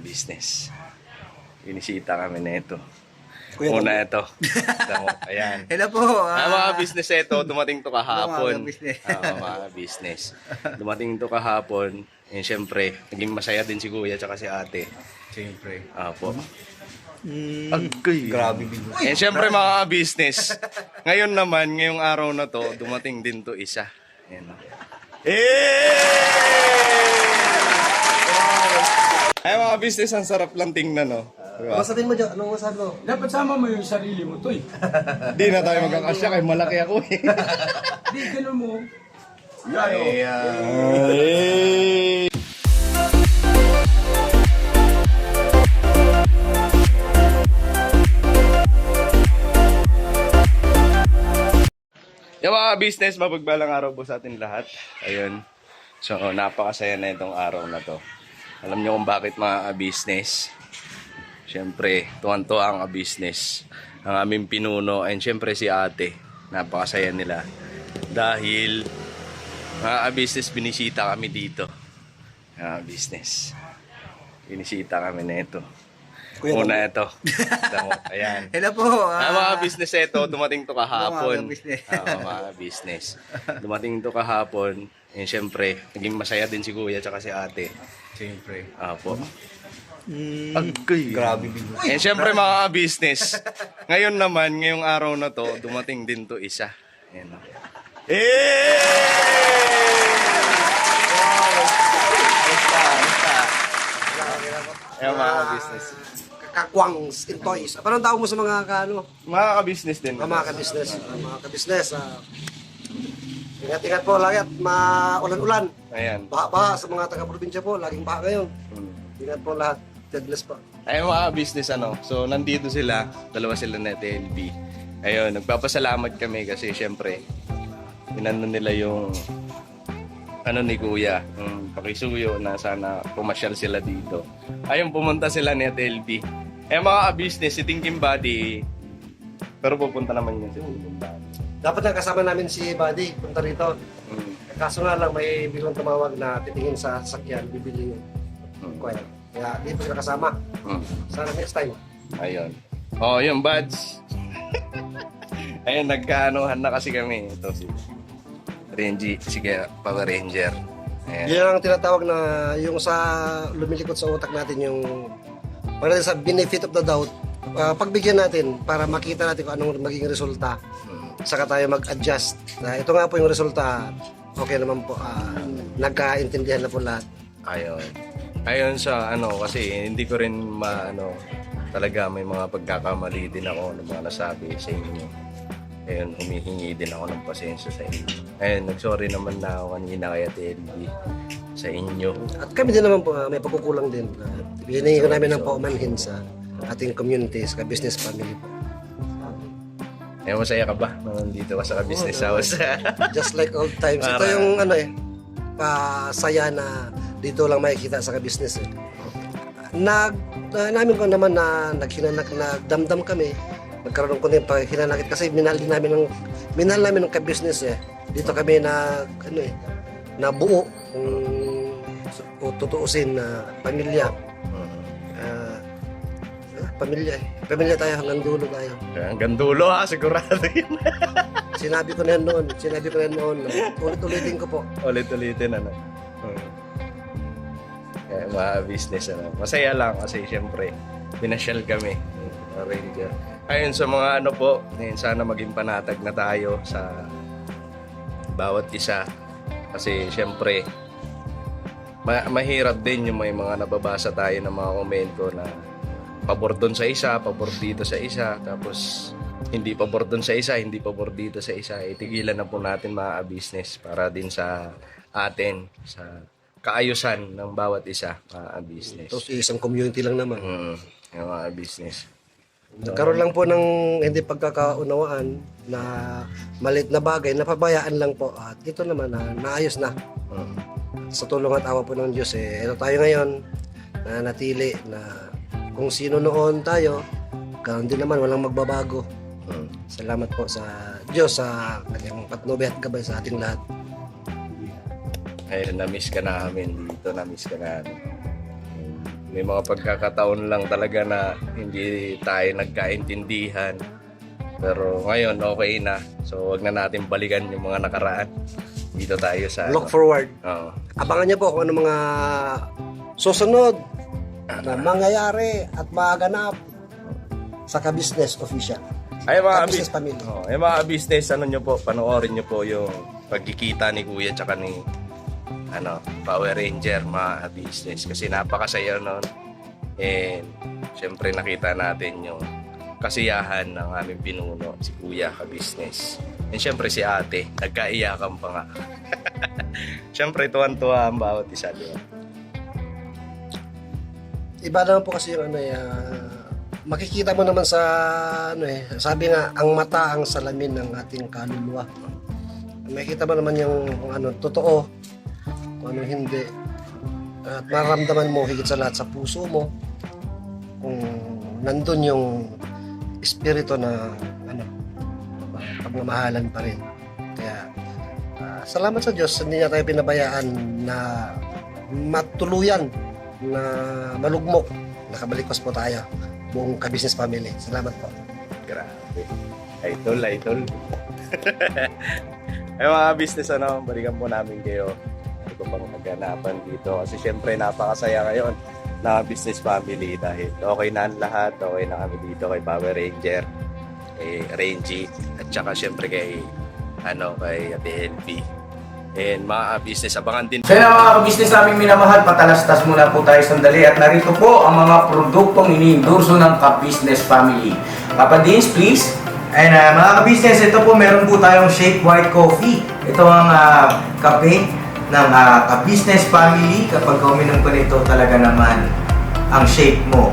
business. Inisita kami na ito. Kuya, Una ito. Ayan. hello po. Mga business ito, dumating to kahapon. Mga business. Mga business. Dumating to kahapon. And syempre, naging masaya din si Kuya at si ate. Siyempre. Apo. Agay. Grabe bigla. And syempre mga business. Ngayon naman, ngayong araw na to, dumating din to isa. Ayan. Ay mga business, ang sarap lang tingnan, no? Ano sabihin mo dyan? Anong masabi mo? Dapat sama mo yung sarili mo, Toy. Di na tayo magkakasya kay malaki ako eh. Di, ganun mo. Yung mga business, mapagbalang araw po sa atin lahat. Ayun. So, napakasaya na itong araw na to. Alam niyo kung bakit mga business. Siyempre, tuwan-tuwa ang business. Ang aming pinuno, and siyempre si ate. Napakasaya nila. Dahil, mga business, binisita kami dito. Mga business. Binisita kami na ito. Kuya, Una ito. Ayan. hello po. Mga business ito, dumating to kahapon. Mga business. Mga business. Dumating to kahapon. And syempre, naging masaya din si Kuya at si ate. Siyempre. Apo. Agay. Grabe bigla. And syempre mga business. Ngayon naman, ngayong araw na to, dumating din to isa. Ayan. Ayan mga business. Kakwangs in toys. Parang tawag mo sa mga ano, Mga ka-business din. mga ka-business. Mga ka-business. Ingat-ingat po lagi at maulan-ulan. Ayan. Baha-baha sa mga taga-probinsya po. Laging baha ngayon. Ingat po lahat. God bless po. Ayun mga business ano. So nandito sila, dalawa sila na TLB. Ayun, nagpapasalamat kami kasi syempre inano nila yung ano ni Kuya, yung pakisuyo na sana pumasyal sila dito. Ayun, pumunta sila ni TLB. Eh mga business, si Thinking Body, pero pupunta naman yun si Thinking Body. Dapat na kasama namin si Buddy. Punta rito. Kaso nga lang may biglang tumawag na titingin sa sasakyan. Bibili yung kuya. Kaya dito sila kasama. Sana next time. Ayun. Oh, yung buds. Ayun, nagkaanohan na kasi kami. Ito si Renji, sige, Power Ranger. Ayan. Yan ang tinatawag na yung sa lumilikot sa utak natin yung para sa benefit of the doubt. Pagbigyan natin para makita natin kung anong magiging resulta. Saka tayo mag-adjust. Ito nga po yung resulta. Okay naman po. Nagkaintindihan na po lahat. Ayun. Ayun sa ano kasi hindi ko rin talaga may mga pagkakamali din ako ng mga nasabi sa inyo. Ayun, humihingi din ako ng pasensya sa inyo. Ayun, nagsorry naman na ako kanina kay TLB sa inyo. At kami din naman po may pagkukulang din. Hinihingi ko namin ng paumanhin sa ating community, sa business family po. Ayun, masaya ka ba na nandito ka sa business house? Just like old times. Ito yung saya na dito lang makikita sa business eh. Namin ko naman na nagdamdam kami. Nagkaroon ko din hinanakit kasi minahal namin ng ka-business eh. Dito kami nabuo kung tutuusin na pamilya. Pamilya tayo hanggang dulo tayo. Hanggang dulo ha, sigurado yun. Sinabi ko na yan noon. Ulit-ulitin ko po. Ulit-ulitin ano. Kaya mga business masaya lang kasi syempre pinasyal kami Ranger. Ayun sa mga po, sana maging panatag na tayo sa bawat isa kasi syempre mahirap din yung may mga nababasa tayo ng mga komento na pabor doon sa isa, pabor dito sa isa, tapos hindi pabor doon sa isa, hindi pabor dito sa isa. Itigilan na po natin mga business para din sa atin, sa kaayusan ng bawat isa, mga business. Tapos isang community lang naman. Yung mga business. Nagkaroon lang po ng hindi pagkakaunawaan na maliit na bagay, napabayaan lang po. At ito naman naayos na. Sa tulong at awa po ng Diyos ito tayo ngayon na natili na kung sino noon tayo, ganoon din naman, walang magbabago. Salamat po sa Diyos sa kanyang patnubay at gabay sa ating lahat. Ayun, na-miss ka namin dito, na-miss ka namin. May mga pagkakataon lang talaga na hindi tayo nagkaintindihan. Pero ngayon, okay na. So, wag na natin balikan yung mga nakaraan. Dito tayo sa... Look forward. Oo. Abangan niyo po kung ano mga susunod na mangyayari at maganap sa Ka-Business Official. Ay, mga Ka-Business Family. Oh, ay mga business, ano nyo po, panoorin nyo po yung pagkikita ni Kuya tsaka ni Power Ranger, mga business. Kasi napakasaya nun. And syempre nakita natin yung kasiyahan ng aming pinuno, si Kuya Ka-Business. And syempre si ate, nagkaiyakan pa nga. Syempre tuwan-tuwa ang bawat isa, di ba? Iba naman po kasi yung makikita mo naman sa sabi nga, ang mata ang salamin ng ating kaluluwa. Makikita mo naman yung kung ano totoo, kung ano hindi. At maramdaman mo higit sa lahat sa puso mo kung nandun yung espiritu na pagmamahalan pa rin. Kaya salamat sa Diyos, hindi niya tayo pinabayaan na matuluyan na malugmok. Nakabalikwas po tayo, buong Ka-Business Family. Salamat po. Grabe. Idol. Ay mga business, balikan po namin kayo. Ano ba bang maganapan dito? Kasi syempre napakasaya ngayon na business family dahil okay na ang lahat. Okay na kami dito kay Power Ranger, kay Renji, at saka syempre kay Ate LB. And mga business, abangan din. So yun ang mga ka-business naming minamahal, patalastas muna po tayo sandali at narito po ang mga produktong ini-endorso ng Ka-Business Family. Papa Dins, please. And mga ka-business, ito po meron po tayong Shape White Coffee. Ito ang kape ng Ka-Business Family. Kapag uminom ko nito, talaga naman ang shape mo.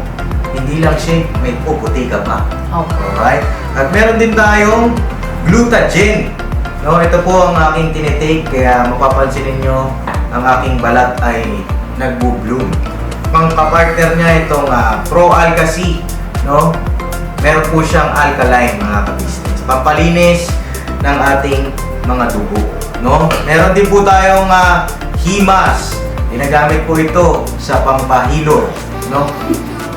Hindi lang shape, may puputi ka pa. Okay. Alright? At meron din tayong Glutagen. No, ito po ang aking tinitake, kaya mapapansin ninyo ang aking balat ay nagbo-bloom. Pang-partner niya itong Pro Alka C, no? Meron po siyang alkaline, mga ka-business. Pampalinis ng ating mga dugo, no? Meron din po tayong Himas. Ginagamit po ito sa pampahilo, no?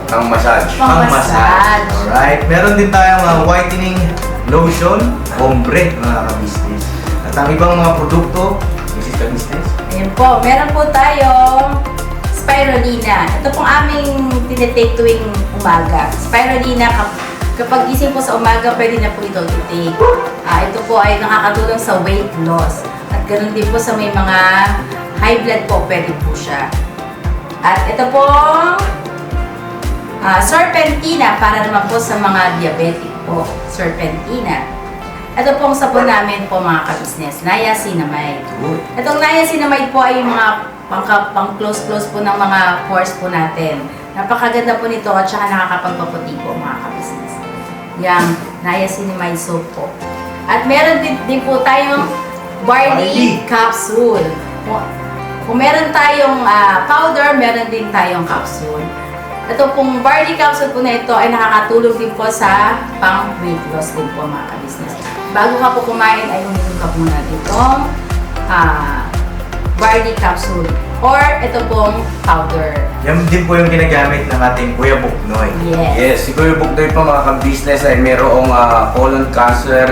Pang-massage. Pang-massage. Alright. Meron din tayong whitening lotion, ombre, mga ka-business. At ang ibang mga produkto, Mrs. Ka-Business. Ayan po, meron po tayong spirulina. Ito pong aming tinitake tuwing umaga. Spirulina, kapag gising po sa umaga, pwede na po ito i-take. Ito po ay nakakatulong sa weight loss. At ganoon din po sa may mga high blood po, pwede po siya. At ito po, serpentina, para naman po sa mga diabetic po, serpentina. Ito pong sabon namin po, mga ka-business, niacinamide. Itong niacinamide po ay yung mga pang-close po ng mga pores po natin. Napakaganda po nito at saka nakakapagpaputi po, mga ka-business. Yung niacinamide soap po. At meron din po tayong barley capsule. Kung meron tayong powder, meron din tayong capsule. Ito pong barley capsule po na ito ay nakakatulong din po sa pang-weight loss din po, mga ka-business. Bago ka po kumain ay uminom ka muna itong barley capsule or ito pong powder. Yan din po yung ginagamit ng ating Kuya Buknoy. Yes. Si Kuya Buknoy po, mga ka-business, ay mayroong colon cancer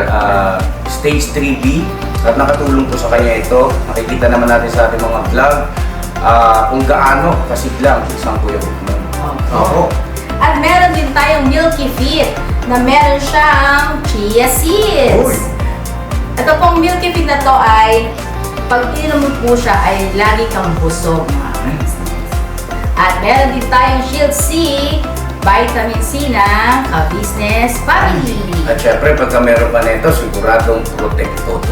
stage 3B at nakatulong po sa kanya ito. Nakikita naman natin sa ating mga vlog kung gaano kasiglang isang Kuya Buknoy. Opo. At meron din tayong Milky Fit na meron siyang chia seeds. Uy. Ito pong Milky Fit na to ay pag ininom mo po siya ay lagi kang busog, mga ka-business. At meron din tayong Shield C, vitamin C ng Ka-Business Family. At syempre, pagka meron pa nito, siguradong protect todo.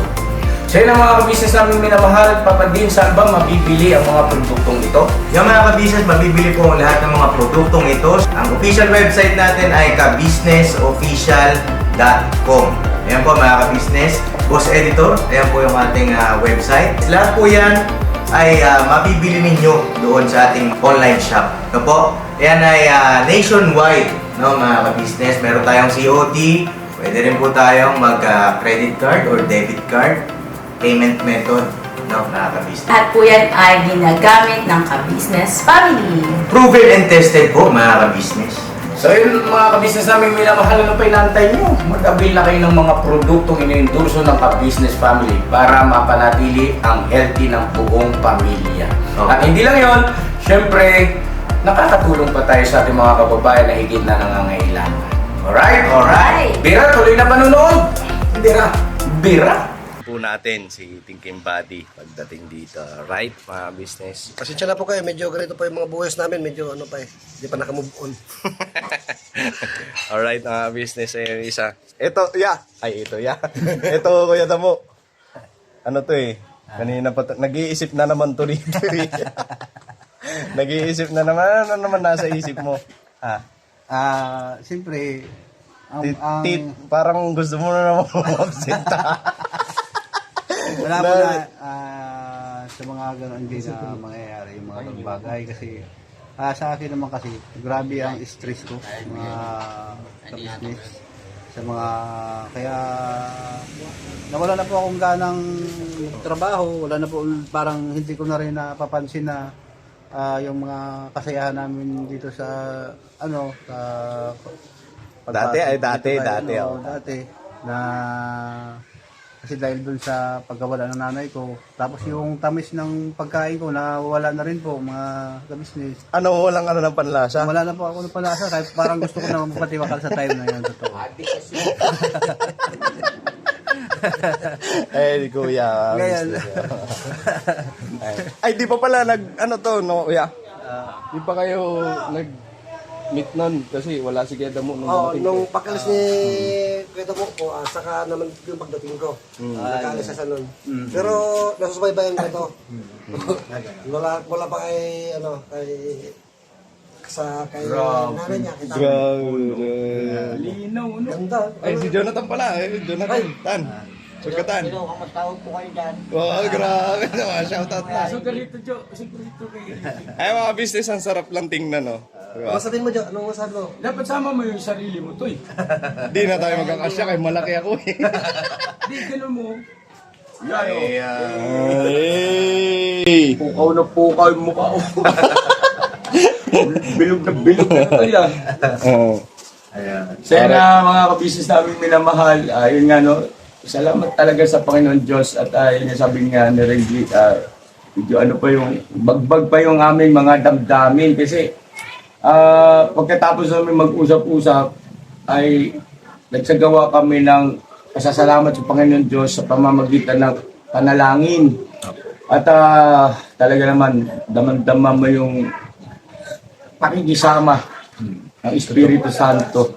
So yun ang mga ka-business namin minamahal at papadin, saan ba mabibili ang mga produktong ito? Yung mga ka-business, mabibili po ang lahat ng mga produktong ito. Ang official website natin ay kabusinessofficial.com. Ayan po mga ka-business. Boss Editor, ayan po yung ating website. Lahat po yan ay mabibili ninyo doon sa ating online shop. No po? Ayan ay nationwide, no, mga ka-business. Meron tayong COD, pwede rin po tayong mag-credit card or debit card payment method. No, mga ka-business. At po yan ay ginagamit ng ka-business family. Proven and tested po, mga ka-business. So yun mga kabisnes namin minamahal na pa inantay nyo. Mag-avail na kayo ng mga produktong iniendorso ng ka-business family para mapanatili ang healthy ng buong pamilya. Okay. At hindi lang yon, syempre, nakakatulong pa tayo sa ating mga kababayan na higit na nangangailangan. Alright? Alright. Bira, tuloy na panunood. Bira. Bira. Po natin si Thinking Buddy pagdating dito. Right, mga business? Pasensya na po kayo, medyo ganito pa yung mga buhos namin, medyo ano pa eh, hindi pa nakamove on. Alright, mga business. Isa. Ito, Ay, ito, Ito, Kuya Damo. Ano to eh? Kanina pa nag-iisip na naman to rito eh. Nag-iisip na naman. Ano naman nasa isip mo? Siyempre, Parang gusto mo na naman magsita. wala po na sa mga gano'n hindi na mangyayari yung mga ganung bagay kasi sa akin naman kasi grabe ang stress ko sa mga business sa mga kaya nawala na po akong ganang trabaho, wala na po, parang hindi ko na rin napapansin na yung mga kasayahan namin dito sa sa Dati, dati dati. na kasi dahil dun sa pagkawala ng nanay ko, tapos yung tamis ng pagkain ko nawala na rin po, mga ka-business. Ano, walang ng panlasa? Wala na po ako ng panlasa kahit parang gusto ko na magpatiwakal sa time na yun, totoo. Di kuya. Ngayon. Ay, di pa pala kuya? Di pa kayo nag-meet nun kasi wala si Kuya Damo nung dumating. Nung pagkalis ni Kuya Damo po, saka naman yung pagdating ko. Nagkaalis sa nun. Pero nasusubaybayan ko ito. wala pa kay, kay nanay niya. Kita. Linaw, no? Ganda. Ay, si Jonathan pala. Jonathan. Sugatan. Kamatawag po kayo dyan. Oh, grabe naman. Shoutout na. So, galito, Jo. Sigurito kayo. Ay, mga business, ang sarap lang tingnan, no? Ano sabihin mo, Jo? Anong masabi mo? Dapat sama mo yung sarili mo, Toy. Di na tayo magkakasya kay malaki ako eh. Di, ganun mo. Yan, o. Hey! Pukaw na pukaw yung mukha ko. Bilog na ito yan. Oh. Sa na mga kabisnes namin minamahal, yun nga no, salamat talaga sa Panginoon Diyos at yun nga sabi nga ni Reggie, medyo ano pa yung, bagbag pa yung aming mga damdamin kasi pagkatapos namin mag-usap-usap ay nagsagawa kami ng pasasalamat sa Panginoon Diyos sa pamamagitan ng panalangin. At talaga naman, damang-dama mo yung pakikisama ng Espiritu Santo.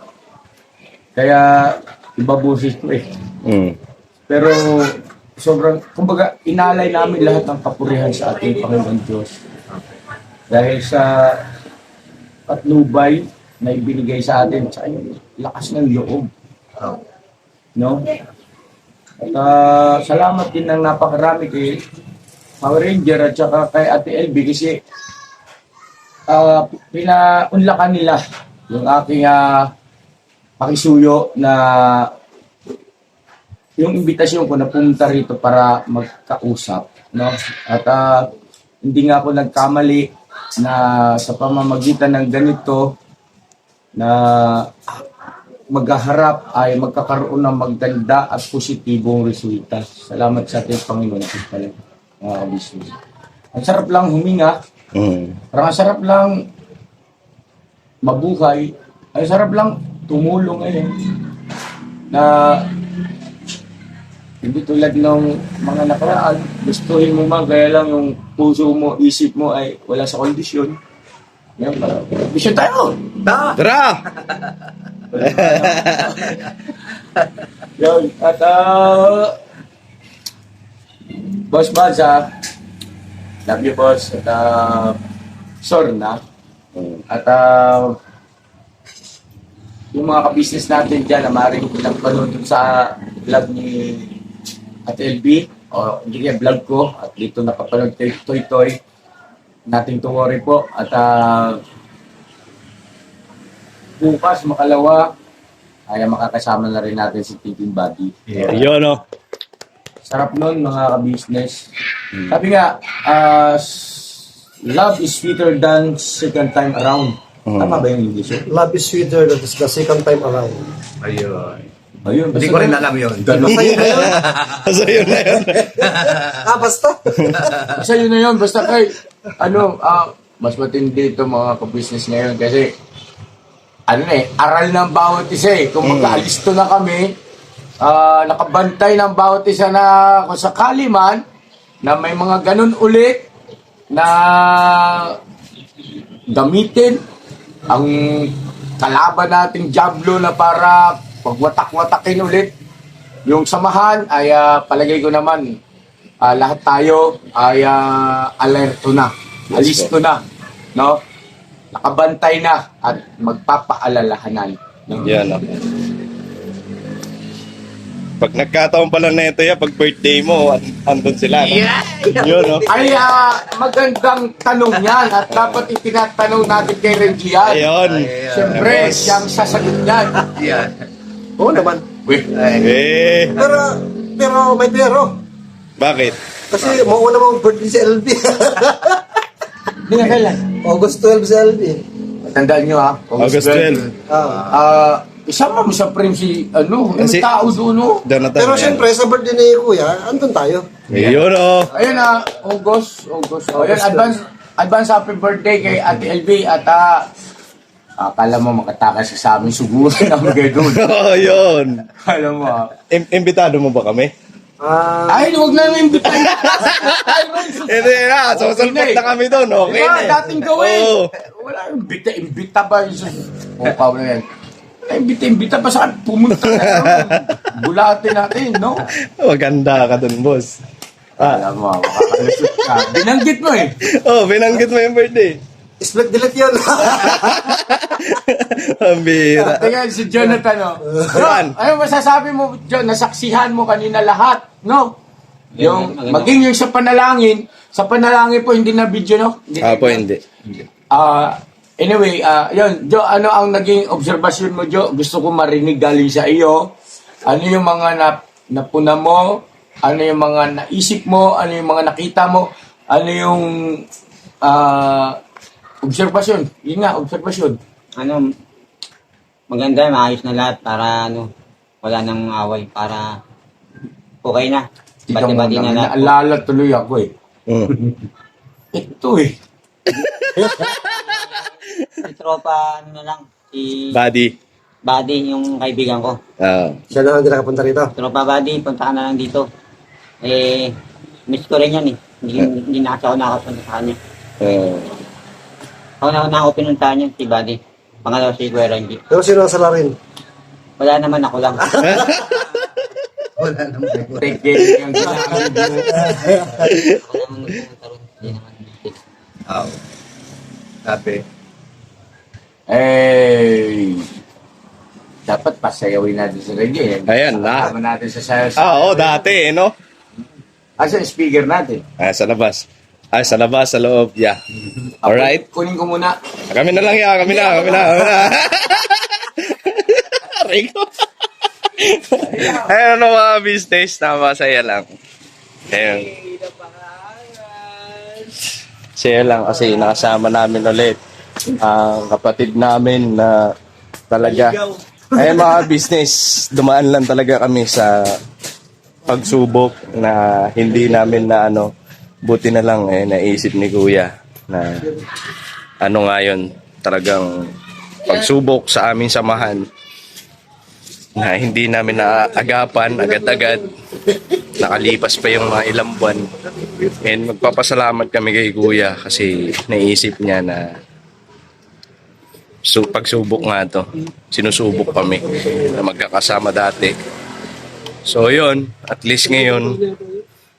Kaya, iba boses ko eh. Pero, sobrang, kumbaga, inalay namin lahat ng kapurihan sa ating Panginoon Diyos. Dahil sa patnubay na ibinigay sa atin, sa lakas ng loob. No? At salamat din ng napakarami kay Power Ranger at saka kay Ate LB kasi pinaunlakan nila yung aking pakisuyo na yung imbitasyon ko na pumunta rito para magkausap, no? At hindi nga ako nagkamali na sa pamamagitan ng ganito na maghaharap ay magkakaroon ng maganda at positibong resulta. Salamat sa ating Panginoon at pala, mga kabisnes. Ang sarap lang huminga, parang ang sarap lang mabuhay, ang sarap lang tumulong ngayon na hindi tulad ng mga nakaraan, gustuhin mo man, kaya lang yung puso mo, isip mo ay wala sa kondisyon. Yan, parang, kondisyon tayo! Tara! Yun, at Boss Baza, love you boss, at Sorna, at yung mga ka-business natin dyan na maaaring pinagpanood sa vlog ni at LB, o hindi kaya vlog ko, at dito napapanood kay Toy Toy, nothing to worry po, at bukas, makalawa, ay makakasama na rin natin si Thinking Buddy. Yun, no? Sarap nun mga ka-business. Sabi nga, love is sweeter than second time around. Tama ba yung English? Love is sweeter than the second time around. Ayun. Ayun, Hindi ko rin alam yun. Basta yun na yun. So yun na yun. Basta. Basta yun na yun. Basta kay, mas matindi ito mga ka-business ngayon kasi, aral ng bawat isa eh. Kung magkaalisto na kami, nakabantay ng bawat isa na kung sakali man, na may mga ganun ulit, na gamitin ang kalaban nating Diablo na para pagwatak-watakin ulit yung samahan ay palagay ko naman lahat tayo ay alerto na, alisto na, no? Nakabantay na at magpapaalalahanan. No? Yan, no? Pag nagkataon pala na ito pag birthday mo, andun sila. No? Yun, no? Ay, magandang tanong yan at dapat itinatanong natin kay Reggie yan. Ayun. Siyempre, siyang sasagot yan. Yan. Oo naman. Wait, Pero may pero. Bakit? Kasi mauna mong birthday si LB. hindi na kailan. August 12 si LB. Tandaan nyo ha. August 12. Isama mo sa frame si, may Kasi- tao doon, no? Jonathan. Pero yan. siyempre, sa birthday ni Kuya, andun tayo. Ayun, oh. Ayun August. Ayun, advance happy birthday kay Ate LB at akala mo makatakas ka sa amin siguro namin kayo doon. Oh, yun. Akala mo Imbitado mo ba kami? Ay, huwag na yung imbitahan. Hindi na, susulpot na kami doon. Okay Diba, na. dating gawin. Oo. Wala, imbita ba? Mukha mo na yan. Imbita pa saan? Pumunta na. Bulatin natin, no? Maganda ka doon, boss. Alam mo, makakalusot ka. Binanggit mo eh. Oh, binanggit mo yung birthday. Split delete yun. Ang bira. Teka, si Jonathan, no? Yan. Ano masasabi mo, John? Nasaksihan mo kanina lahat, no? Yung, maging yung sa panalangin po, hindi na video, no? Po, hindi. Anyway, yun, Jo, ano ang naging obserbasyon mo, Jo? Gusto ko marinig galing sa iyo. Ano yung mga napuna mo? Ano yung mga naisip mo? Ano yung mga nakita mo? Ano yung obserbasyon? Yun nga, obserbasyon. Maganda, maayos na lahat para wala nang away, para okay na. Ikaw mo Bati-bati na naman, lahat. naalala tuloy ako eh. Ito eh. Si tropa, na lang, si Buddy. Buddy, yung kaibigan ko. Siya na hindi nakapunta rito. Tropa Buddy, punta ka na lang dito. Miss ko rin yan eh. Hindi na kasi ako nakapunta sa kanya. Ako na ako pinuntahan niya, si Buddy. Pangalawa si Kuya Randy. Pero sino ang salarin? Wala naman, ako lang. Wala naman. Take care yung ginagawa mo. Ako naman pumunta ron. Hindi naman. Sabi. Dapat pasayawin natin sa reggae. Ayan, na. Kasama natin sa sayaw. Oo, dati, no? Asa yung speaker natin? Sa labas. Sa labas, sa loob. Yeah. Alright. Kunin ko muna. Kami na lang yan. Kami na. Rico. Ayun, ano mga business na masaya lang. Ayun. Saya lang kasi nakasama namin ulit ang kapatid namin na talaga. Ayun mga business, dumaan lang talaga kami sa pagsubok na hindi namin na buti na lang naisip ni Kuya na nga yun, talagang pagsubok sa aming samahan na hindi namin naagapan agad-agad. Nakalipas pa yung mga ilang buwan. And magpapasalamat kami kay Kuya kasi naisip niya na pagsubok nga to. Sinusubok kami na magkakasama dati. So yun, at least ngayon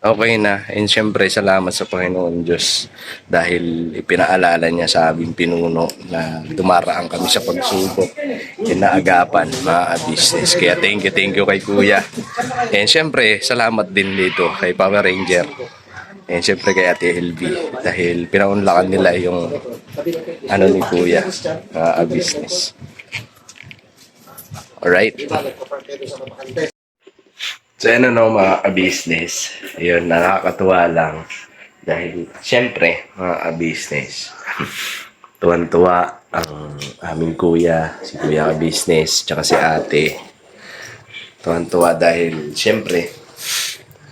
okay na. And syempre salamat sa Panginoon Diyos dahil ipinaalala niya sa aming pinuno na dumaraan kami sa pagsubok, inaagapan mga business. Kaya thank you kay Kuya. And syempre salamat din dito kay Power Ranger. And syempre kay Ate LB dahil pinaunlakan nila yung ni Kuya business. Alright. So, ano no, mga business. Ayun, nakakatuwa lang. Dahil, syempre, mga business. Tuwan-tuwa ang aming kuya, si kuya business, tsaka si ate. Tuwan-tuwa dahil, syempre,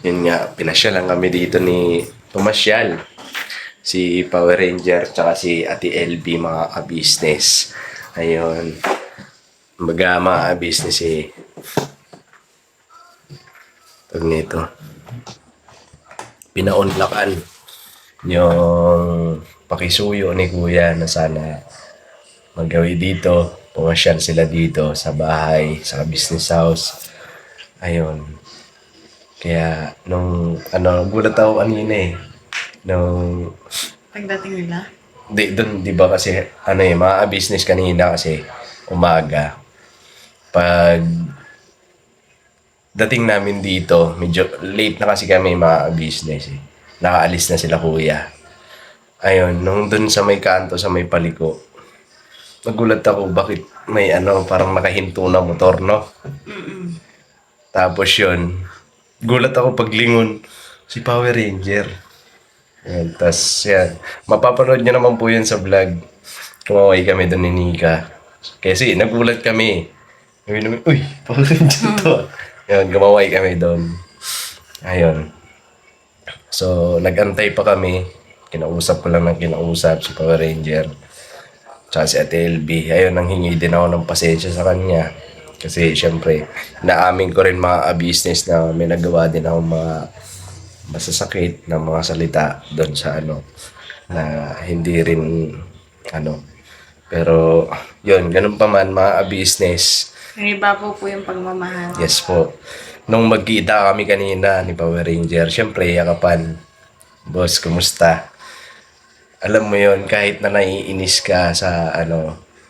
yun nga, pinasyalan kami dito ni Pumasyal. Si Power Ranger, tsaka si Ate LB, mga ka-business. Ayun. Mga business eh. Tawag nito. Pinaunlakan yung pakisuyo ni Kuya na sana magawi dito. Pumasyal sila dito sa bahay, sa business house. Ayun. Kaya, gulat ako kanina eh. Nung, Pagdating nila? di ba kasi, mga business kanina kasi, umaga. Pag dating namin dito, medyo late na kasi kami mga business eh. Nakaalis na sila kuya. Ayun, nung dun sa may kanto, sa may paliko, nagulat ako bakit may parang nakahinto na motor, no? Tapos yun, gulat ako paglingon, si Power Ranger. Yan, tas yan, mapapanood nyo naman po yun sa vlog. Kumaway kami doon ni Nika. Kasi nagulat kami. Sabi namin, uy, Power Ranger to. Yan, gumaway kami doon. Ayun. So, nag-antay pa kami. Kinausap ko lang ng kinausap si Power Ranger. Tsaka si Ate LB. Ayun, nanghingi din ako ng pasensya sa kanya. Kasi, syempre, naamin ko rin mga business na may nagawa din ako mga masasakit na mga salita doon sa na hindi rin pero yun, ganun pa man mga business. Yung iba po yung pagmamahal. Yes po. Nung magkita kami kanina ni Power Ranger, syempre yakapan. Boss, kumusta? Alam mo yun, kahit na naiinis ka sa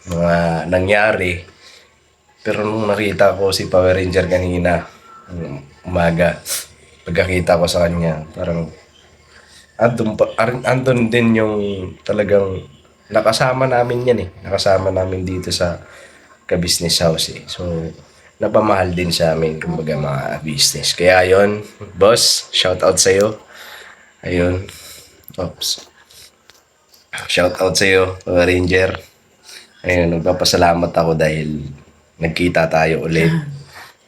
mga nangyari, pero nung nakita ko si Power Ranger kanina, umaga, pagkakita ko sa kanya, parang andun din yung talagang nakasama namin yan eh. Nakasama namin dito sa ka-business house eh. So, napamahal din sa amin, kumbaga mga business. Kaya yon, boss, shout out sa'yo. Ayun. Oops. Shout out sa'yo, Power Ranger. Ayun, nagpapasalamat ako dahil nagkita tayo ulit.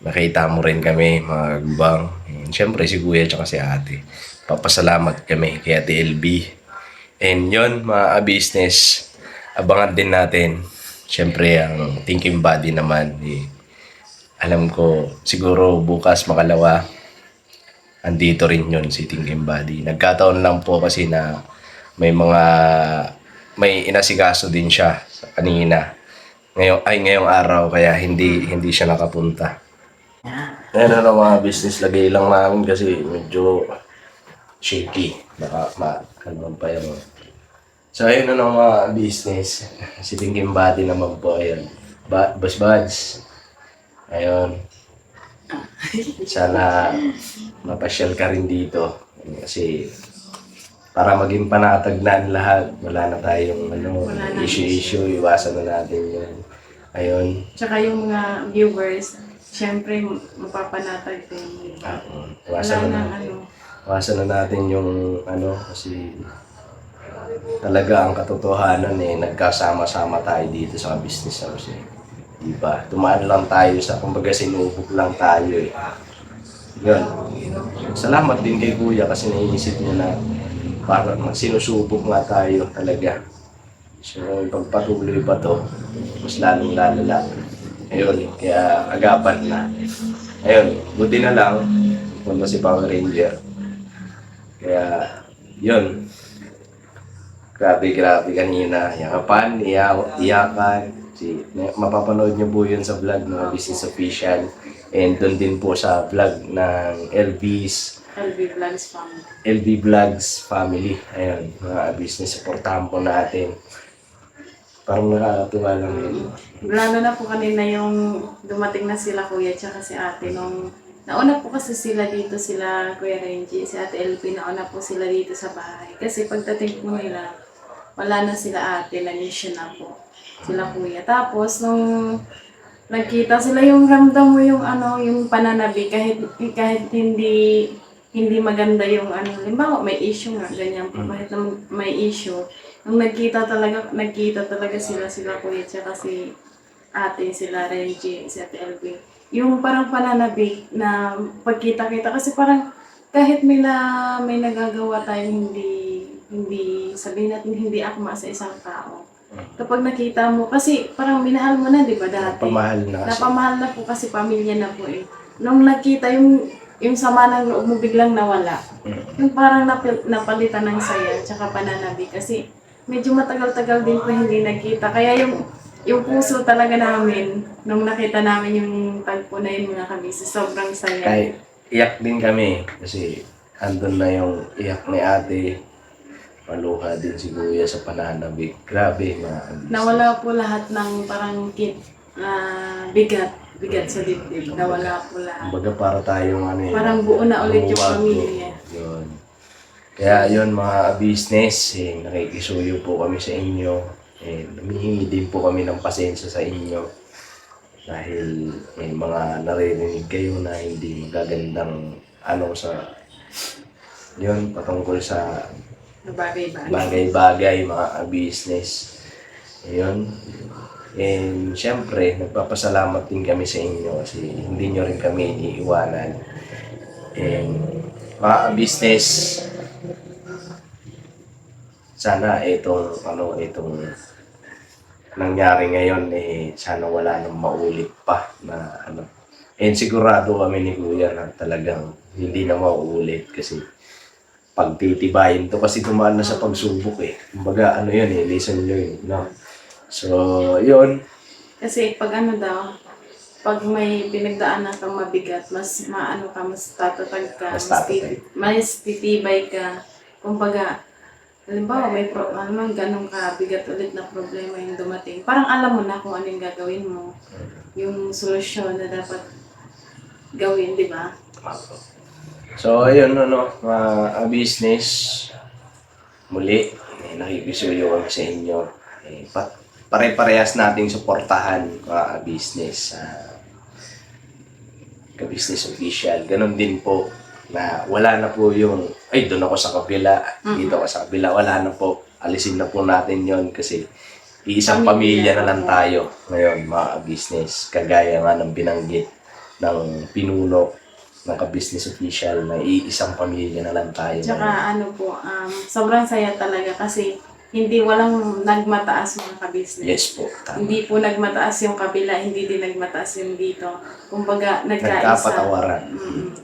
Nakita mo rin kami, mga gubang. Siyempre si Kuya at si Ate. Papasalamat kami kay Ate LB. And yon, mga business, abangan din natin. Siyempre ang thinking body naman. Alam ko, siguro bukas makalawa, andito rin yun si thinking body. Nagkataon lang po kasi na may inasikaso din siya kanina. Ngayong araw, kaya hindi siya nakapunta. Ayan mga business, lagay lang namin kasi medyo shaky. Baka pa yung... So ayun mga business. Si thinking body naman po, ayun. Buds. Ayun. Sana mapasyal ka rin dito. Kasi para maging panatag na ang lahat, wala na tayong issue, iwasan na natin yun. Ayun. Tsaka yung mga viewers, syempre mapapanatag din. Iwasan na natin yung kasi talaga ang katotohanan nagkasama-sama tayo dito sa business house Diba? Tumaan lang tayo kumbaga sinubok lang tayo Yun. Salamat din kay Kuya kasi naiisip niya na para sinusubok nga tayo talaga. So, pagpatuloy pa to, mas lalong lalala. Ayun, kaya agapan na. Ayun, buti na lang, punta si Power Ranger. Kaya, yun. Grabe kanina. Yakapan, iyakan. Mapapanood niyo po yun sa vlog ng Business Official. And doon din po sa vlog ng LB Vlogs Family. Ayun, mga business, supportahan po natin. Parang nakakatuwa lang yun. Lalo na po kanina yung dumating na sila Kuya tsaka si Ate nung nauna po kasi sila dito, sila Kuya Renji, si Ate LP, nauna po sila dito sa bahay. Kasi pagdating po nila, wala na sila Ate, na-mission na po sila Kuya. Tapos nung nagkita sila yung ramdam mo yung ano, yung pananabi kahit hindi maganda yung ano, limbawa may issue nga ganyan po, kahit na may issue, nung nagkita talaga sila kuya tsaka si ate, sila Reggie, si ate LB. Yung parang pananabi na pagkita-kita kasi parang kahit may nagagawa tayong hindi sabihin natin hindi akma sa isang tao. Kapag nakita mo, kasi parang minahal mo na, di ba dati? Pamahal na kasi. Napamahal na po kasi pamilya na po eh. Nung nakita yung sama ng loob mo biglang nawala. Yung parang napalitan ng saya tsaka pananabi kasi medyo matagal-tagal din po hindi nagkita. Kaya yung puso talaga namin nung nakita namin yung tagpo na yun mga kabisi, sobrang saya. Kahit iyak din kami kasi andun na yung iyak ni ate. Maluha din si kuya sa pananabik. Grabe mga kabisnes. Nawala po lahat ng parang bigat sa dibdib. Nawala po lahat. Kumbaga para tayong ano eh. Parang buo na ulit yung buwag, pamilya. Yun. Kaya yun mga business, nakikisuyo po kami sa inyo. Humihingi din po kami ng pasensya sa inyo. Dahil may mga naririnig kayo na hindi magagandang ano sa yun patungkol sa bagay-bagay mga business. Ayun. And syempre, nagpapasalamat din kami sa inyo kasi hindi nyo rin kami iniiwanan. And mga business, sana itong nangyari ngayon sana wala nang maulit pa na ano. And sigurado kami ni Kuya na talagang hindi na mauulit kasi pagtitibayin to kasi dumaan na sa pagsubok eh. Kumbaga lesson learned, no? So, yun. Kasi pag pag may pinagdaanan kang mabigat, mas mas tatatag ka, mas titibay ka. Kumbaga, halimbawa may ganun ka bigat ulit na problema yung dumating. Parang alam mo na kung ano yung gagawin mo. Yung solusyon na dapat gawin, di ba? So, ayun, mga business, muli, nakikisuyo kami sa inyo. Pare-parehas nating suportahan mga business, ka-business official. Ganon din po na wala na po yung, doon ako sa kabila, dito ako sa kabila, wala na po. Alisin na po natin yon kasi isang pamilya na lang tayo ngayon mga business. Kagaya nga ng binanggit ng pinuno ng ka-business official na iisang pamilya na lang tayo. Tsaka sobrang saya talaga kasi walang nagmataas mga ka-business. Yes po. Tama. Hindi po nagmataas yung kabila, hindi din nagmataas yung dito. Kumbaga, Nagkapatawaran.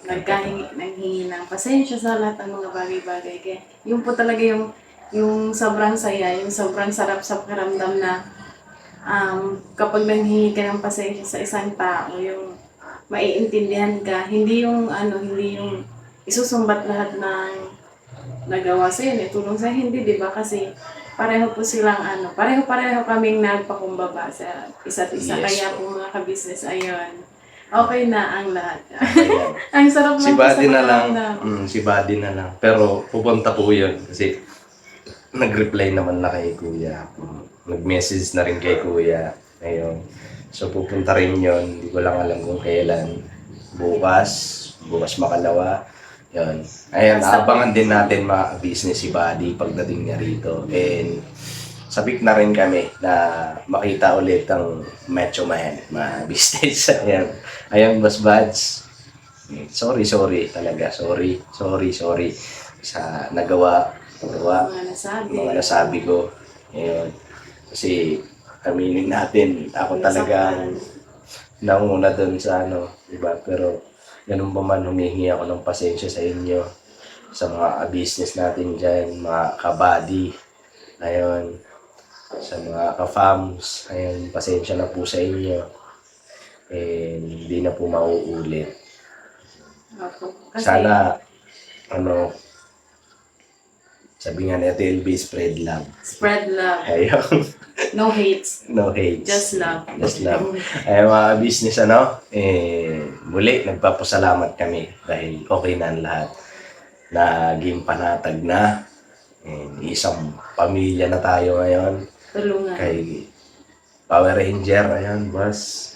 Naghingi ng pasensya sa lahat ng mga bagay-bagay. Kaya yun po talaga yung sobrang saya, yung sobrang sarap sa pakiramdam na kapag nanghingi ka ng pasensya sa isang tao, yung maiintindihan ka, hindi yung isusumbat lahat ng nagawa sa'yo, tulong sa'yo, hindi, di ba? Kasi pareho po silang pareho kaming nagpakumbaba sa isa't isa. Yes, Kaya po mga ka-business, ayun, okay na ang lahat. Ayan. Ang sarap Si lang po Buddy sa na lang. pakiramdam. Si Buddy na lang. Pero pupunta po yun kasi nag-reply naman na kay Kuya. Nag-message na rin kay Kuya. Ngayon. So pupunta rin yun. Hindi ko lang alam kung kailan. Bukas makalawa. Yun. Ayan, abangan din natin mga business si Buddy pagdating niya rito. And sabik na rin kami na makita ulit ang Macho Man, mga business. Ayan, Boss Buds. Sorry talaga. Sorry sa nagawa. Mga nasabi ko. Ayun. Kasi aminin natin, ako talagang nauna doon sa diba? Pero ganun pa man, humihingi ako ng pasensya sa inyo, sa mga business natin dyan, mga kabady, ayun, sa mga ka-fams, ayun, pasensya na po sa inyo. And hindi na po mauulit. Kasi, Sana, sabi nga ni Ate LB, spread love. spread love. Ayun. No hates. No hate. Just love. Just love. Ay mga business muli nagpapasalamat kami dahil okay na ang lahat. Naging panatag na. Isang pamilya na tayo ngayon. Tulungan. Kay Power Ranger, ayan, boss.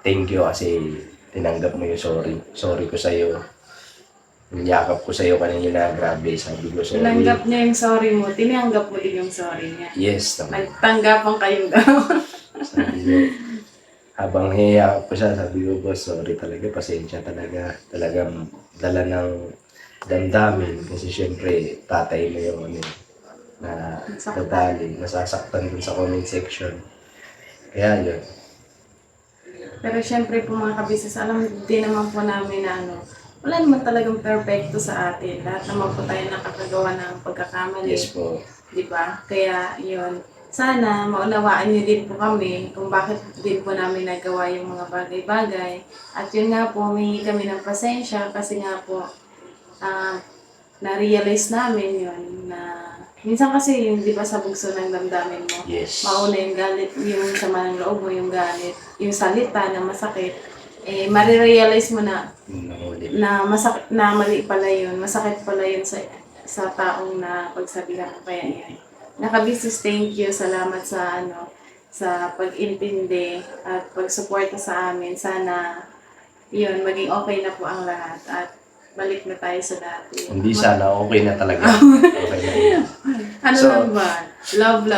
thank you kasi tinanggap mo yung sorry. Sorry ko sa'yo. Niyakap ko sa'yo kanina, grabe, sabi ko sorry. Tinanggap niya yung sorry mo, tinanggap mo din yung sorry niya. Yes, naman. Nagtanggapan kayong dalawa. Sabi ko, habang hiyakap ko siya, sabi ko, boss, sorry talaga, pasensya talaga. Talagang dala ng damdamin kasi syempre, tatay mo yung ano, na totally, nasasaktan dun sa comment section. Kaya yun. Pero syempre po mga kabisnes, alam din naman po namin na wala naman talagang perfecto sa atin. Lahat naman po tayo nakakagawa ng pagkakamali. Yes po. Di ba? Kaya yun, sana maunawaan niyo din po kami kung bakit din po namin nagawa yung mga bagay-bagay. At yun nga po, humingi kami ng pasensya kasi nga po, na-realize namin yun na minsan kasi yung di ba sa bugso ng damdamin mo, Yes. mauna yung galit, yung sama ng loob mo, yung galit, yung salita na masakit, marirealize mo na Nangulit. na masakit na mali pala yun, masakit pala yun sa taong na pagsabihan ko kaya yun. Nakabisis, thank you, salamat sa sa pag-intindi at pag-suporta sa amin. Sana yun, maging okay na po ang lahat at balik na tayo sa dati. Hindi sana, okay na talaga. Okay na yun. So- Lang ba? Love.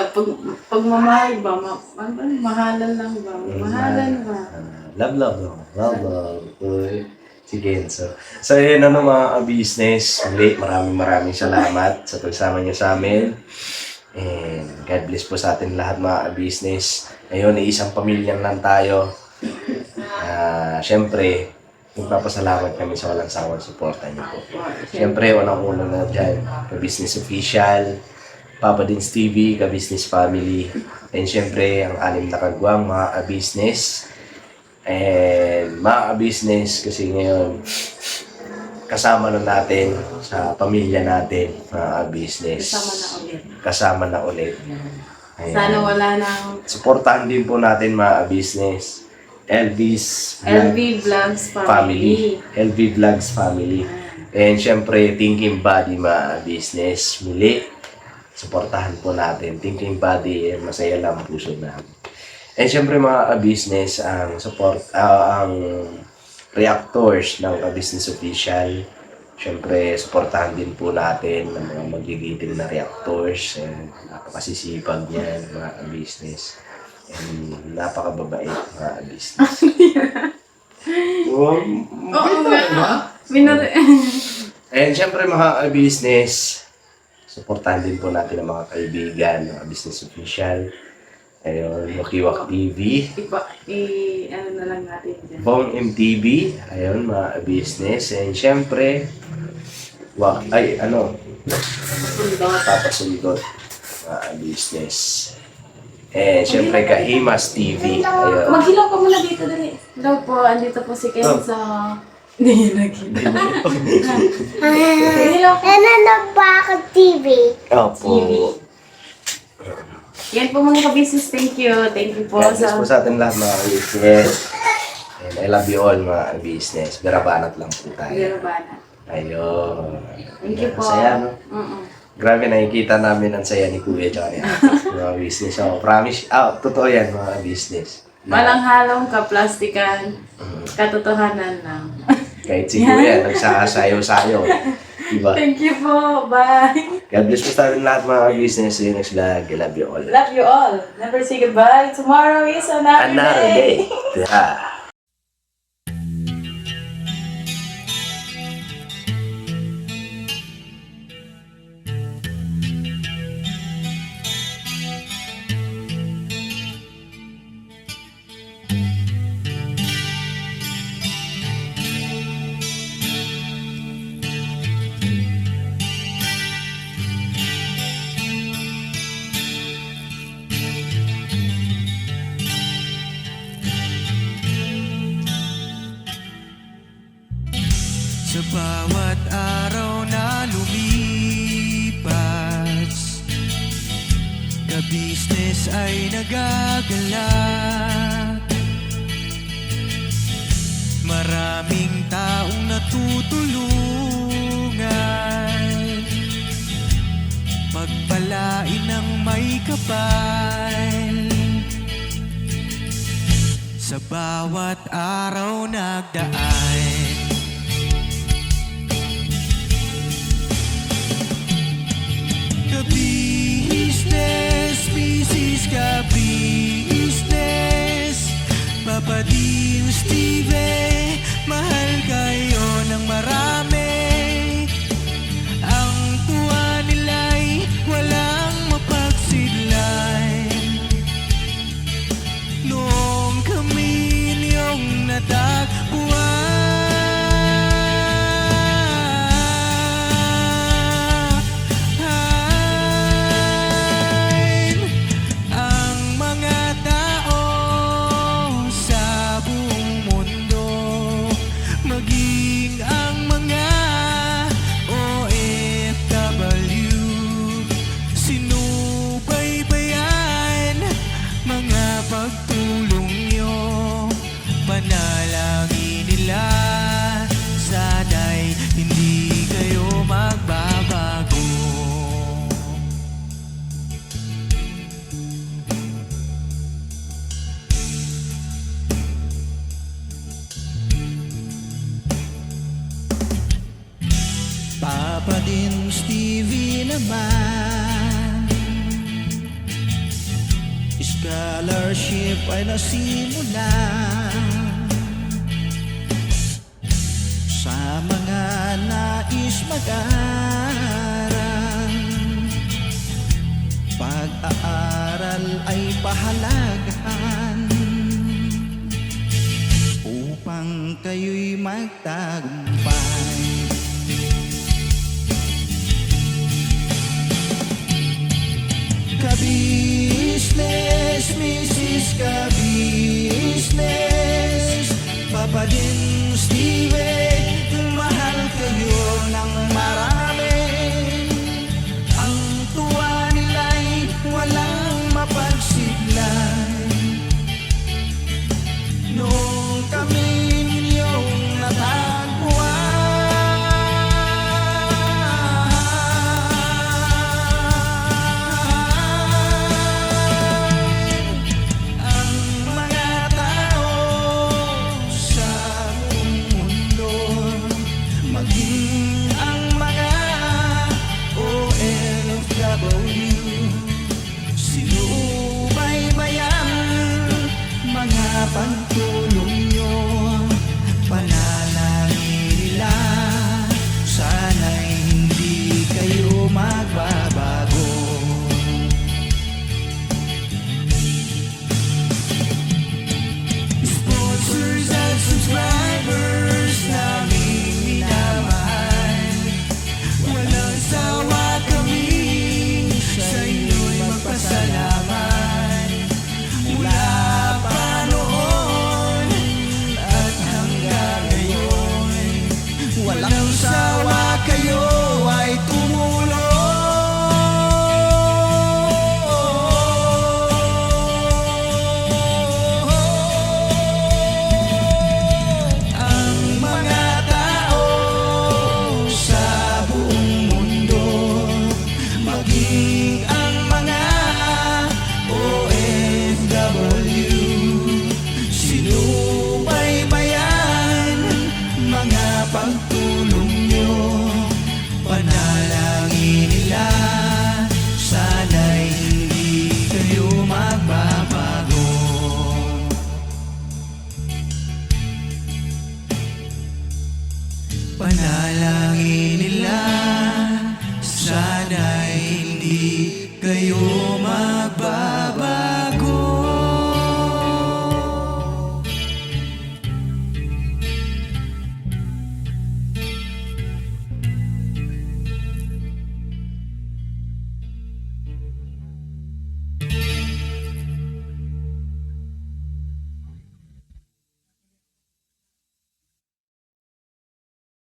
Pagmamahal ba? Mahalan lang ba? Mahalan ba? Love. Uy. Sige, so yun mga business. Muli, maraming salamat sa pagsama niyo sa amin. And God bless po sa atin lahat mga business. Ngayon, isang pamilyang lang tayo. Siyempre, magpapasalamat kami sa walang sawang suporta niyo po. Siyempre, unang-una na dyan, ka-business official, Papa Dins TV, ka-business family, and siyempre, ang 6 na kagwang, mga business. And mga business kasi ngayon, kasama na natin sa pamilya natin, mga business. Kasama na ulit. Ayan. Sana wala nang Suportahan din po natin mga business. LV Vlogs Family. LV Vlogs Family. And syempre, Thinking Body mga business. Muli, suportahan po natin. Thinking Body, masaya lang ang puso namin. And syempre mga business, ang ang reactors ng business official. Syempre, suportahan din po natin ng mga magigiting na reactors. And napakasisipag niyan mga business. And napakababait mga business. Oo nga. And syempre mga business, suportahan din po natin ang mga kaibigan, mga business official. Ayun, Wakiwak TV, Ano na lang natin dyan. Bong MTV, ayun mga business. And syempre, Papasundot, mga business. And syempre Kahimas TV, ayun. Maghilaw ka muna dito dali. Hello po, andito po si Ken sa... Hindi naghilaw. Hello po. Bakit TV? Opo. Yan po mga ka-business, thank you. Thank you po God bless po sa atin lahat mga business. And I love you all mga business. Birabanat lang po tayo. Garabana. Ayun. Thank you po. Saya, no? Grabe, nakikita namin ang saya ni Kuya tsaka ni Ate. Mga business. So, promise. Totoo yan mga business. Walang halong kaplastikan, katotohanan lang. Kahit si Kuya, nagsasayaw-sayaw. Diba? Thank you po. Bye. God bless po sa atin lahat mga business. See you next vlog. I love you all. Love you all. Never say goodbye. Tomorrow is Another day. Yeah. Sa bawat araw na lumipas, ka-business ay nagagalak. Maraming taong natutulungan, pagpalain ng may kapal. sa bawat araw nagdaan. Ka-business, Mrs. Ka-business, Papa Dio, Steve, mahal kayo ng marami. Ang tuwa nila'y walang mapagsidlay. Noong kami niyong natagpuan, ang mga tao sa buong mundo, maging ang mga OFW, sinubaybayan mga pagtulong nyo, panalangin nila, sana'y hindi kayo magbabago. Papa din Stevie naman, scholarship ay nasimulan sa mga nais mag-aral. Pag-aaral ay pahalagahan upang kayo'y magtagumpay. Ka-business, Mrs. Ka-business, Papa din Steve, mahal kayo ng marami. Ang tuwa nila'y walang mapagsidlay. Noong kami ninyong natagpuan, ang mga tao sa buong mundo, maging ang mga OFW, sinubaybayan mga pagtulong nyo, panalangin nila, sana'y hindi kayo magbabago. Sponsors at subscribers naming minamahal, walang sawa kami sa inyo'y magpasalamat. Mula pa noon at hanggang ngayon, walang sawa kayo ay tumulong. Ang mga tao sa buong mundo, maging ang mga OFW, sinubaybayan mga pagtulong nyo, panalangin nila, sana'y hindi kayo magbabago. Panalangin nila, sana'y hindi kayo